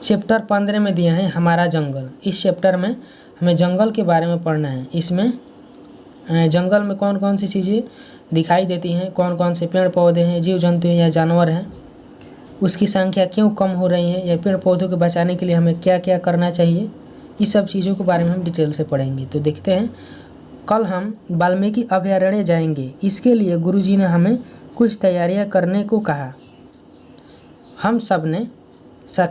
Chapter 15 में दिया है हमारा जंगल। इस चैप्टर में हमें जंगल के बारे में पढ़ना है। इसमें जंगल में कौन कौन सी चीज़ें दिखाई देती हैं, कौन कौन से पेड़ पौधे हैं, जीव जंतु या जानवर हैं, उसकी संख्या क्यों कम हो रही है, या पेड़ पौधों को बचाने के लिए हमें क्या क्या करना चाहिए, इस सब चीज़ों के बारे में हम डिटेल से पढ़ेंगे। तो देखते हैं, कल हम वाल्मीकि अभयारण्य जाएंगे। इसके लिए गुरुजी ने हमें कुछ तैयारियां करने को कहा। हम सब ने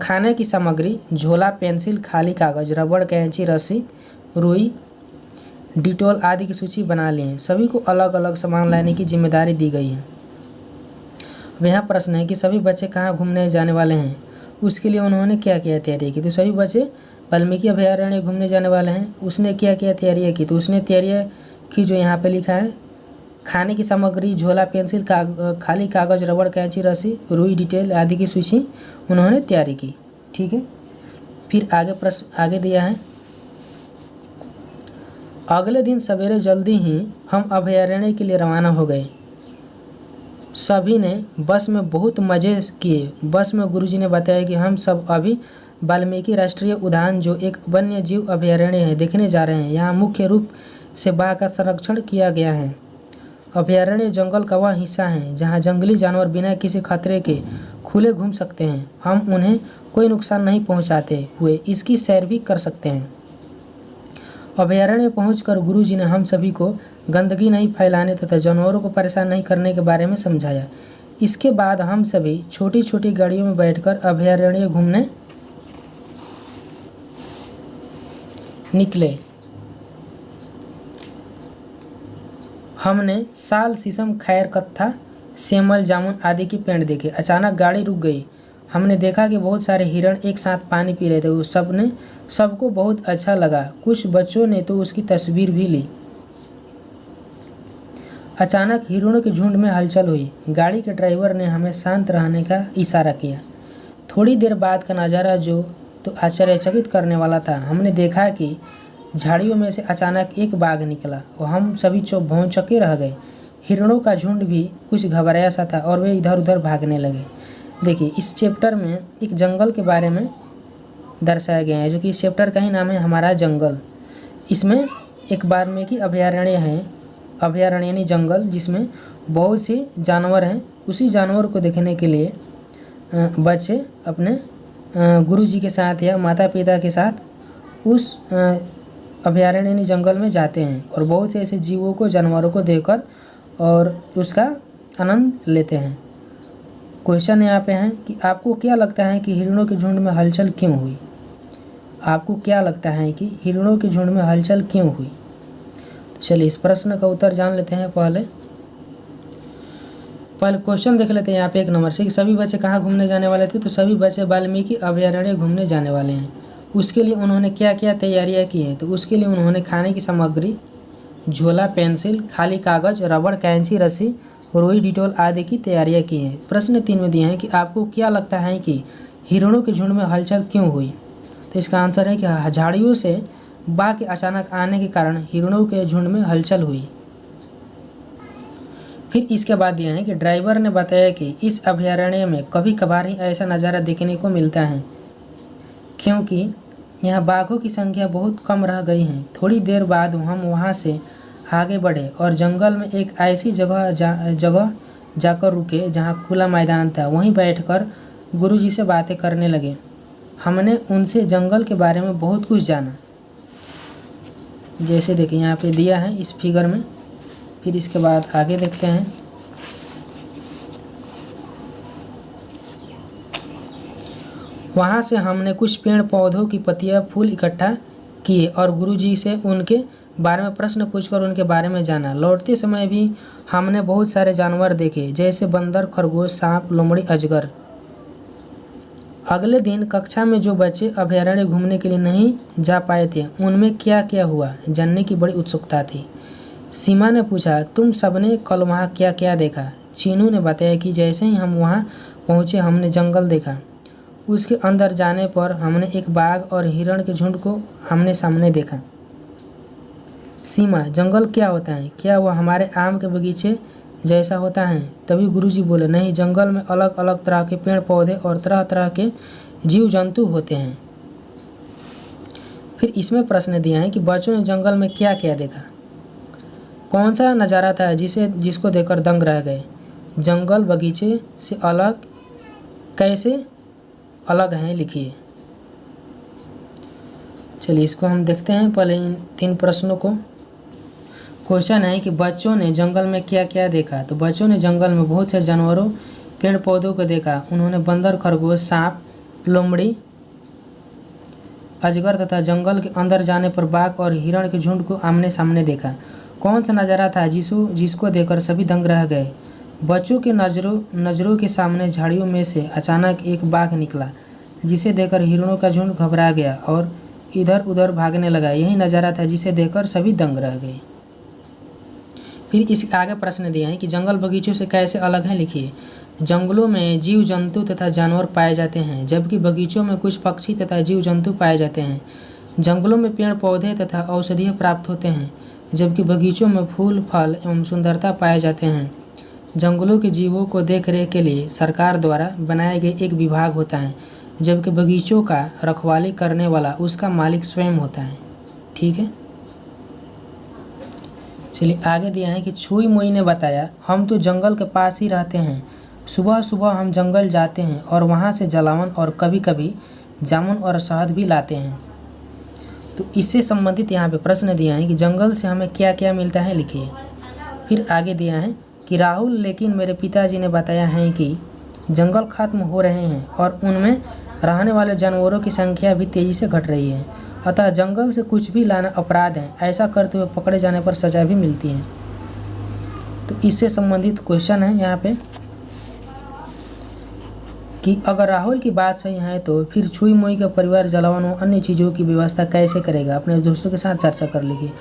खाने की सामग्री, झोला, पेंसिल, खाली कागज़, रबड़, कैंची, रस्सी, रुई, डिटोल आदि की सूची बना ली है। सभी को अलग अलग सामान लाने की जिम्मेदारी दी गई है। अब यहाँ प्रश्न है कि सभी बच्चे कहाँ घूमने जाने वाले हैं, उसके लिए उन्होंने क्या क्या तैयारी की। तो सभी बच्चे वाल्मीकि अभयारण्य घूमने जाने वाले हैं। उसने क्या क्या तैयारियाँ की, तो उसने तैयारियाँ की जो यहाँ पे लिखा है, खाने की सामग्री, झोला, पेंसिल, खाली कागज़, रबड़, कैंची, रस्सी, रुई, डिटेल आदि की सूची उन्होंने तैयारी की। ठीक है, फिर आगे प्रश्न आगे दिया है, अगले दिन सवेरे जल्दी ही हम अभयारण्य के लिए रवाना हो गए। सभी ने बस में बहुत मज़े किए। बस में गुरुजी ने बताया कि हम सब अभी वाल्मीकि राष्ट्रीय उद्यान, जो एक वन्य जीव अभयारण्य है, देखने जा रहे हैं। यहाँ मुख्य रूप से बाघ का संरक्षण किया गया है। अभयारण्य जंगल का वह हिस्सा है जहाँ जंगली जानवर बिना किसी खतरे के खुले घूम सकते हैं। हम उन्हें कोई नुकसान नहीं पहुँचाते हुए इसकी सैर भी कर सकते हैं। अभयारण्य पहुंचकर गुरुजी ने हम सभी को गंदगी नहीं फैलाने तथा जानवरों को परेशान नहीं करने के बारे में समझाया। इसके बाद हम सभी छोटी छोटी गाड़ियों में बैठकर अभयारण्य घूमने निकले। हमने साल, शीशम, खैर, कत्था, सेमल, जामुन आदि के पेड़ देखे। अचानक गाड़ी रुक गई। हमने देखा कि बहुत सारे हिरण एक साथ पानी पी रहे थे। उस सबको बहुत अच्छा लगा। कुछ बच्चों ने तो उसकी तस्वीर भी ली। अचानक हिरणों के झुंड में हलचल हुई। गाड़ी के ड्राइवर ने हमें शांत रहने का इशारा किया। थोड़ी देर बाद का नज़ारा जो तो आश्चर्यचकित करने वाला था। हमने देखा कि झाड़ियों में से अचानक एक बाघ निकला और हम सभी भौंचक्के रह गए। हिरणों का झुंड भी कुछ घबराया सा था और वे इधर उधर भागने लगे। देखिए, इस चैप्टर में एक जंगल के बारे में दर्शाया गया है, जो कि इस चैप्टर का ही नाम है हमारा जंगल। इसमें एक वाल्मीकि अभयारण्य है, अभयारण्य यानी जंगल, जिसमें बहुत से जानवर हैं। उसी जानवर को देखने के लिए बच्चे अपने गुरुजी के साथ या माता पिता के साथ उस अभयारण्य यानी जंगल में जाते हैं और बहुत से ऐसे जीवों को, जानवरों को देखकर और उसका आनंद लेते हैं। क्वेश्चन यहाँ पे है कि आपको क्या लगता है कि हिरणों के झुंड में हलचल क्यों हुई? आपको क्या लगता है कि हिरणों के झुंड में हलचल क्यों हुई? तो चलिए इस प्रश्न का उत्तर जान लेते हैं। पहले क्वेश्चन देख लेते हैं यहाँ पे 1 नंबर से कि सभी बच्चे कहाँ घूमने जाने वाले थे। तो सभी बच्चे वाल्मीकि अभयारण्य घूमने जाने वाले हैं। उसके लिए उन्होंने क्या क्या तैयारियाँ की हैं? तो उसके लिए उन्होंने खाने की सामग्री, झोला, पेंसिल, खाली कागज़, रबड़, कैंची, रस्सी, रुई, डिटोल आदि की तैयारियाँ की हैं। प्रश्न 3 में दिए हैं कि आपको क्या लगता है कि हिरणों के झुंड में हलचल क्यों हुई? तो इसका आंसर है कि झाड़ियों से बाघ के अचानक आने के कारण हिरणों के झुंड में हलचल हुई। फिर इसके बाद दिया है कि ड्राइवर ने बताया कि इस अभयारण्य में कभी कभार ही ऐसा नज़ारा देखने को मिलता है, क्योंकि यहाँ बाघों की संख्या बहुत कम रह गई है। थोड़ी देर बाद हम वहाँ से आगे बढ़े और जंगल में एक ऐसी जगह जाकर रुके जहाँ खुला मैदान था। वहीं बैठकर गुरुजी से बातें करने लगे। हमने उनसे जंगल के बारे में बहुत कुछ जाना। जैसे देखिए यहाँ पे दिया है इस फिगर में। फिर इसके बाद आगे देखते हैं। वहाँ से हमने कुछ पेड़ पौधों की पत्तियाँ, फूल इकट्ठा किए और गुरुजी से उनके बारे में प्रश्न पूछकर उनके बारे में जाना। लौटते समय भी हमने बहुत सारे जानवर देखे, जैसे बंदर, खरगोश, सांप, लोमड़ी, अजगर। अगले दिन कक्षा में जो बच्चे अभयारण्य घूमने के लिए नहीं जा पाए थे, उनमें क्या क्या हुआ जानने की बड़ी उत्सुकता थी। सीमा ने पूछा, तुम सबने कल वहाँ क्या क्या देखा? चीनू ने बताया कि जैसे ही हम वहाँ पहुँचे हमने जंगल देखा। उसके अंदर जाने पर हमने एक बाघ और हिरण के झुंड को आमने सामने देखा। सीमा, जंगल क्या होता है? क्या वह हमारे आम के बगीचे जैसा होता है? तभी गुरुजी बोले, नहीं, जंगल में अलग अलग तरह के पेड़ पौधे और तरह तरह के जीव जंतु होते हैं। फिर इसमें प्रश्न दिया है कि बच्चों ने जंगल में क्या क्या देखा। कौन सा नज़ारा था जिसको देखकर दंग रह गए। जंगल बगीचे से अलग कैसे अलग हैं, लिखिए। चलिए इसको हम देखते हैं पहले इन 3 प्रश्नों को। क्वेश्चन है कि बच्चों ने जंगल में क्या क्या देखा। तो बच्चों ने जंगल में बहुत से जानवरों, पेड़ पौधों को देखा। उन्होंने बंदर, खरगोश, सांप, लोमड़ी, अजगर तथा जंगल के अंदर जाने पर बाघ और हिरण के झुंड को आमने सामने देखा। कौन सा नज़ारा था जिसको देखकर सभी दंग रह गए। बच्चों के नज़रों के सामने झाड़ियों में से अचानक एक बाघ निकला, जिसे देखकर हिरणों का झुंड घबरा गया और इधर उधर भागने लगा। यही नज़ारा था जिसे देखकर सभी दंग रह गए। फिर इस आगे प्रश्न दिया है कि जंगल बगीचों से कैसे अलग हैं, लिखिए। जंगलों में जीव जंतु तथा जानवर पाए जाते हैं, जबकि बगीचों में कुछ पक्षी तथा जीव जंतु पाए जाते हैं। जंगलों में पेड़ पौधे तथा औषधियाँ प्राप्त होते हैं, जबकि बगीचों में फूल, फल एवं सुंदरता पाए जाते हैं। जंगलों के जीवों को देखरेख के लिए सरकार द्वारा बनाए गए एक विभाग होता है, जबकि बगीचों का रखवाली करने वाला उसका मालिक स्वयं होता है। ठीक है, चलिए आगे दिया है कि छुई मुई ने बताया, हम तो जंगल के पास ही रहते हैं। सुबह सुबह हम जंगल जाते हैं और वहाँ से जलावन और कभी कभी जामुन और शहद भी लाते हैं। तो इससे संबंधित यहाँ पे प्रश्न दिया है कि जंगल से हमें क्या क्या मिलता है, लिखिए। फिर आगे दिया है कि राहुल, लेकिन मेरे पिताजी ने बताया है कि जंगल खत्म हो रहे हैं और उनमें रहने वाले जानवरों की संख्या भी तेज़ी से घट रही है, अतः जंगल से कुछ भी लाना अपराध है। ऐसा करते हुए पकड़े जाने पर सज़ा भी मिलती है। तो इससे संबंधित क्वेश्चन है यहाँ पे कि अगर राहुल की बात सही है तो फिर छुई मुई का परिवार जलावन और अन्य चीज़ों की व्यवस्था कैसे करेगा। अपने दोस्तों के साथ चर्चा कर लीजिए।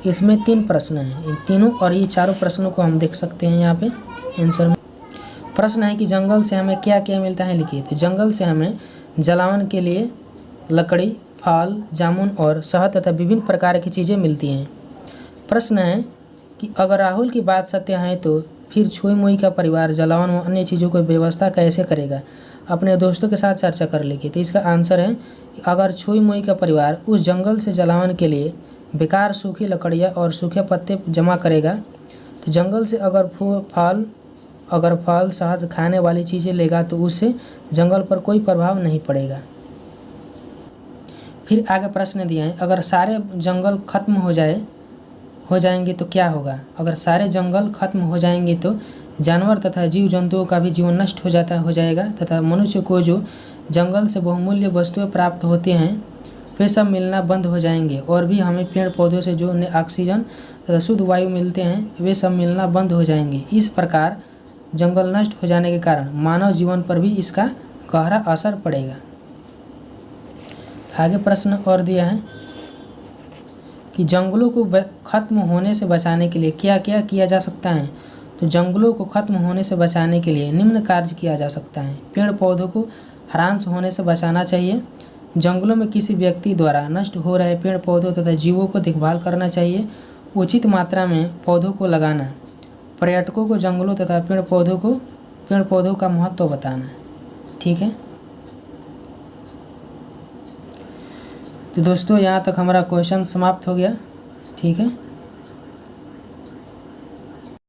इसमें 3 प्रश्न हैं, इन तीनों और ये चारों प्रश्नों को हम देख सकते हैं यहाँ पे आंसर में। प्रश्न है कि जंगल से हमें क्या क्या मिलता है, लिखिए। तो जंगल से हमें जलावन के लिए लकड़ी, फल, जामुन और शहद तथा विभिन्न प्रकार की चीज़ें मिलती हैं। प्रश्न है कि अगर राहुल की बात सत्य है तो फिर छुई मुई का परिवार जलावन व अन्य चीज़ों की व्यवस्था कैसे करेगा। अपने दोस्तों के साथ चर्चा कर लीजिए। तो इसका आंसर है कि अगर छुई मुई का परिवार उस जंगल से जलावन के लिए बेकार सूखी लकड़ियाँ और सूखे पत्ते जमा करेगा, तो जंगल से अगर फल शहद खाने वाली चीज़ें लेगा तो उससे जंगल पर कोई प्रभाव नहीं पड़ेगा। फिर आगे प्रश्न दिया है, अगर सारे जंगल खत्म हो जाएंगे तो क्या होगा। अगर सारे जंगल खत्म हो जाएंगे तो जानवर तथा जीव जंतुओं का भी जीवन नष्ट हो जाएगा तथा मनुष्य को जो जंगल से बहुमूल्य वस्तुएं प्राप्त होते हैं वे सब मिलना बंद हो जाएंगे, और भी हमें पेड़ पौधों से जो ऑक्सीजन तथा शुद्ध वायु मिलते हैं वे सब मिलना बंद हो जाएंगे। इस प्रकार जंगल नष्ट हो जाने के कारण मानव जीवन पर भी इसका गहरा असर पड़ेगा। आगे प्रश्न और दिया है कि जंगलों को खत्म होने से बचाने के लिए क्या क्या किया जा सकता है। तो जंगलों को खत्म होने से बचाने के लिए निम्न कार्य किया जा सकता है। पेड़ पौधों को ह्रास होने से बचाना चाहिए। जंगलों में किसी व्यक्ति द्वारा नष्ट हो रहे पेड़ पौधों तथा जीवों को देखभाल करना चाहिए। उचित मात्रा में पौधों को लगाना। पर्यटकों को जंगलों तथा पेड़ पौधों का महत्व बताना। ठीक है, तो दोस्तों यहाँ तक हमारा क्वेश्चन समाप्त हो गया। ठीक है।